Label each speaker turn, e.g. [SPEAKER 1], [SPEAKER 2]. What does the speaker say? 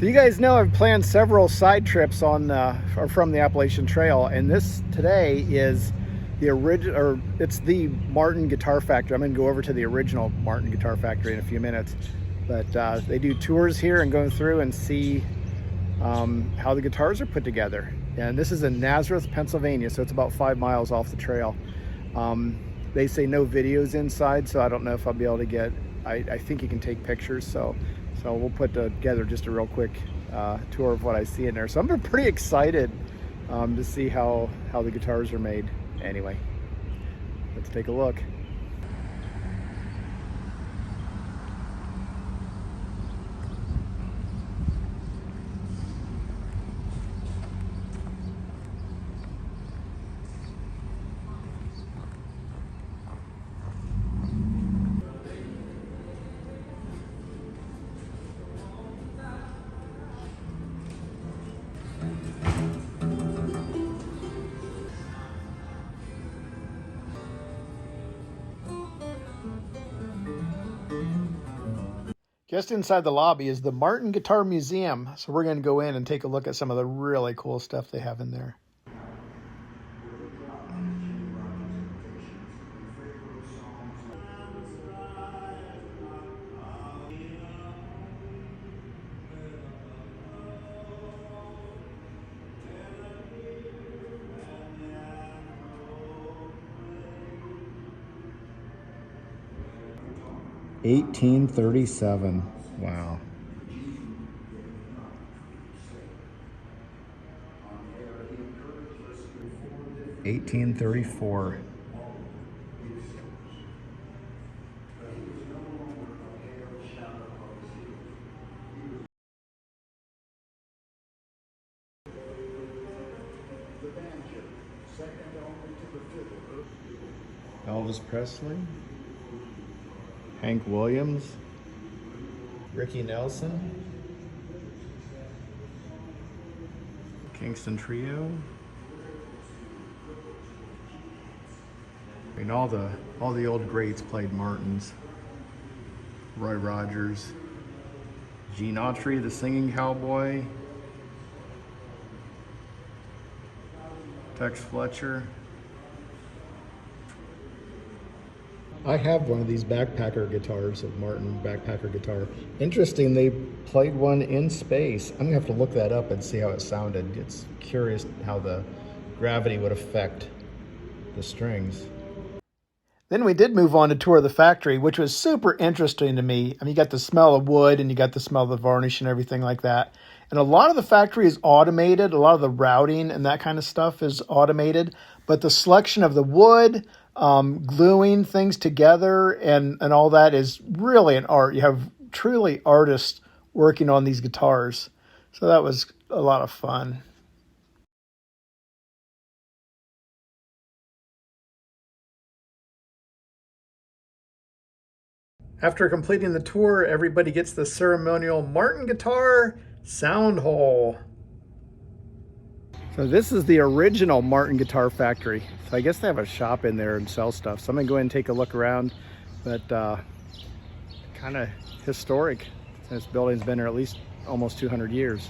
[SPEAKER 1] So you guys know I've planned several side trips on or from the Appalachian Trail, and this today is the original, or it's the Martin Guitar Factory. I'm going to go over to the original Martin Guitar Factory in a few minutes, but they do tours here and going through and see how the guitars are put together. And this is in Nazareth, Pennsylvania, so it's about 5 miles off the trail. They say no videos inside, so I don't know if I'll be able to get. I think you can take pictures, so we'll put together just a real quick tour of what I see in there. So I'm pretty excited to see how the guitars are made. Anyway, let's take a look. Just inside the lobby is the Martin Guitar Museum. So we're going to go in and take a look at some of the really cool stuff they have in there. $1837. Wow. $1834. Elvis Presley, Hank Williams, Ricky Nelson, Kingston Trio. I mean, all the old greats played Martins. Roy Rogers, Gene Autry, the singing cowboy, Tex Fletcher. I have one of these backpacker guitars, of Martin backpacker guitar. Interesting, they played one in space. I'm gonna have to look that up and see how it sounded. It's curious how the gravity would affect the strings. Then we did move on to tour the factory, which was super interesting to me. I mean, you got the smell of wood and you got the smell of the varnish and everything like that. And a lot of the factory is automated. A lot of the routing and that kind of stuff is automated. But the selection of the wood, gluing things together and all that is really an art. You have truly artists working on these guitars. So that was a lot of fun. After completing the tour, everybody gets the ceremonial Martin Guitar sound hole. So this is the original Martin Guitar Factory. So I guess they have a shop in there and sell stuff. So I'm gonna go ahead and take a look around, but kind of historic. This building's been there at least almost 200 years.